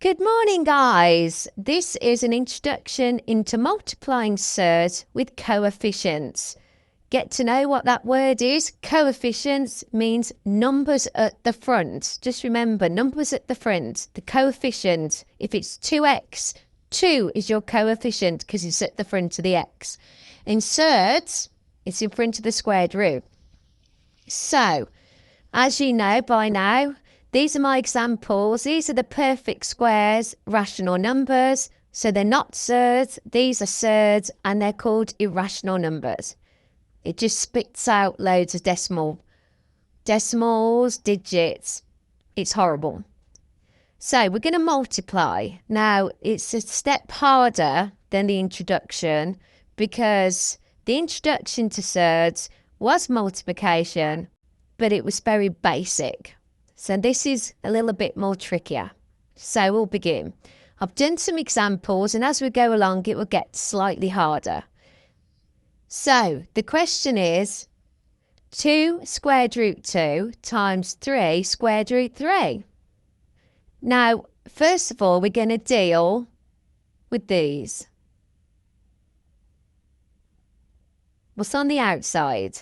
Good morning, guys. This is an introduction into multiplying surds with coefficients. Get to know what that word is. Coefficients means numbers at the front. Just remember, numbers at the front. The coefficient, if it's 2x, 2 is your coefficient because it's at the front of the x. In surds, it's in front of the squared root. So, as you know by now, these are my examples. These are the perfect squares, rational numbers. So they're not surds, these are surds, and they're called irrational numbers. It just spits out loads of decimals, digits. It's horrible. So we're going to multiply. Now, it's a step harder than the introduction because the introduction to surds was multiplication, but it was very basic. So this is a little bit more trickier. So we'll begin. I've done some examples, and as we go along, it will get slightly harder. So the question is 2 squared root 2 times 3 squared root 3. Now, first of all, we're going to deal with these. What's on the outside?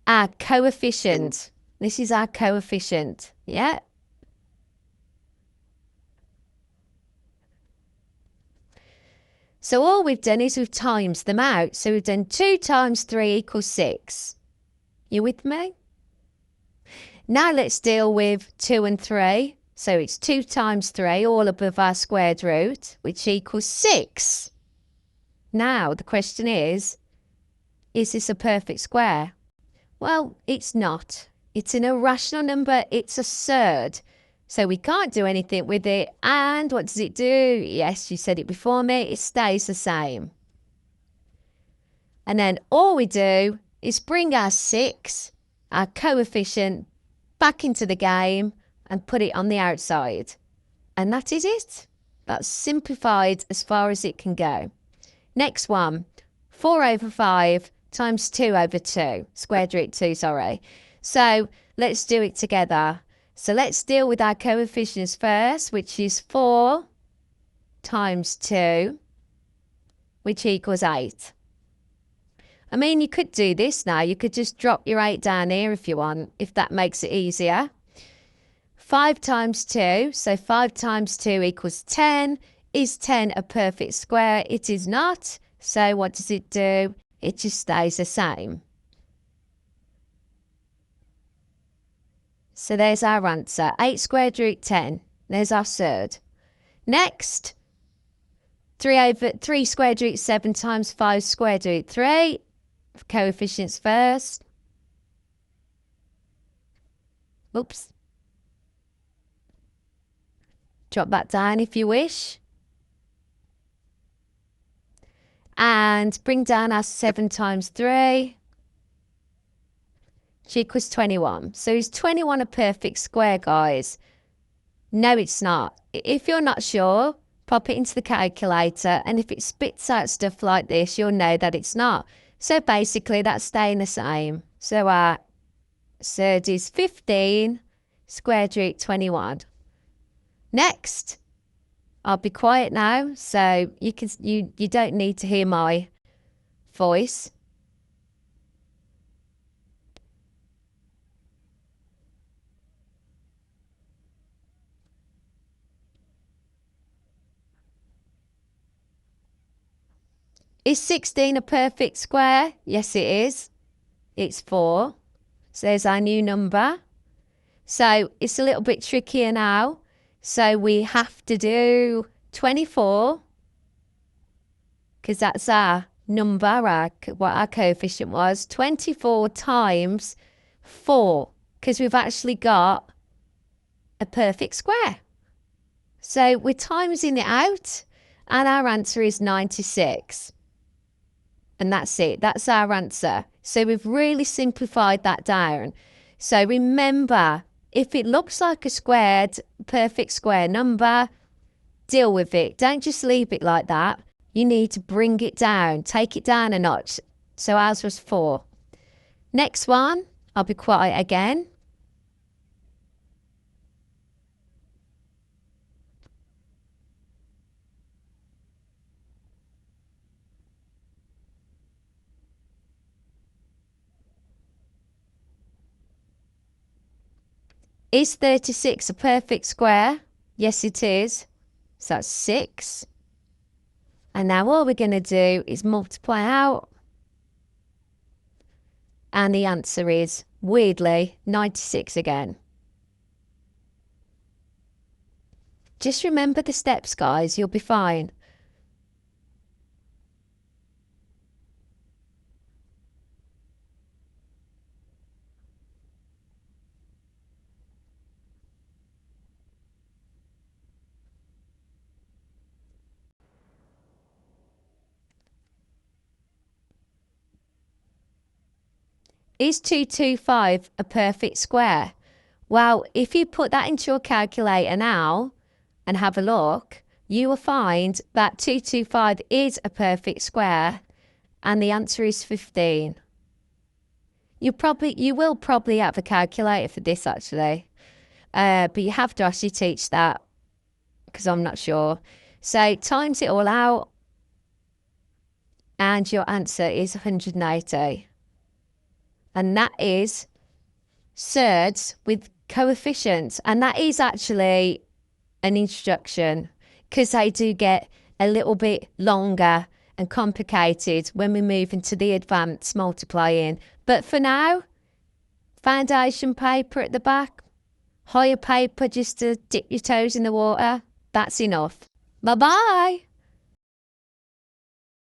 Our coefficient. This is our coefficient. Yeah. So all we've done is we've times them out. So we've done 2 times 3 equals 6. You with me? Now let's deal with 2 and 3. So it's 2 times 3, all above our squared root, which equals 6. Now the question is this a perfect square? Well, it's not. It's an irrational number. It's a surd. So we can't do anything with it. And what does it do? Yes, you said it before me. It stays the same. And then all we do is bring our 6, our coefficient, back into the game and put it on the outside. And that is it. That's simplified as far as it can go. Next one, 4 over 5 times 2 over 2. Squared root 2, sorry. So let's do it together. So let's deal with our coefficients first, which is 4 times 2, which equals 8. I mean, you could do this now. You could just drop your 8 down here if you want, if that makes it easier. 5 times 2, so 5 times 2 equals 10. Is 10 a perfect square? It is not. So what does it do? It just stays the same. So there's our answer, 8 squared root 10. There's our surd. Next, 3 squared root 7 times 5 squared root 3. Coefficients first. Oops. Drop that down if you wish. And bring down our 7 times 3. Which equals 21. So is 21 a perfect square, guys? No, it's not. If you're not sure, pop it into the calculator, and if it spits out stuff like this, you'll know that it's not. So basically, that's staying the same. So our surd is 15 squared root 21. Next, I'll be quiet now, so you don't need to hear my voice. Is 16 a perfect square? Yes, it is. It's 4. So there's our new number. So it's a little bit trickier now. So we have to do 24, because that's our number, what our coefficient was. 24 times 4, because we've actually got a perfect square. So we're timesing it out, and our answer is 96. And that's it. That's our answer. So we've really simplified that down. So remember, if it looks like a squared, perfect square number, deal with it. Don't just leave it like that. You need to bring it down. Take it down a notch. So ours was 4. Next one, I'll be quiet again. Is 36 a perfect square? Yes, it is. So that's 6. And now all we're going to do is multiply out. And the answer is, weirdly, 96 again. Just remember the steps, guys. You'll be fine. Is 225 a perfect square? Well, if you put that into your calculator now and have a look, you will find that 225 is a perfect square and the answer is 15. You will probably have a calculator for this actually, but you have to actually teach that because I'm not sure. So times it all out and your answer is 180. And that is surds with coefficients. And that is actually an introduction because they do get a little bit longer and complicated when we move into the advanced multiplying. But for now, foundation paper at the back, higher paper just to dip your toes in the water. That's enough. Bye-bye.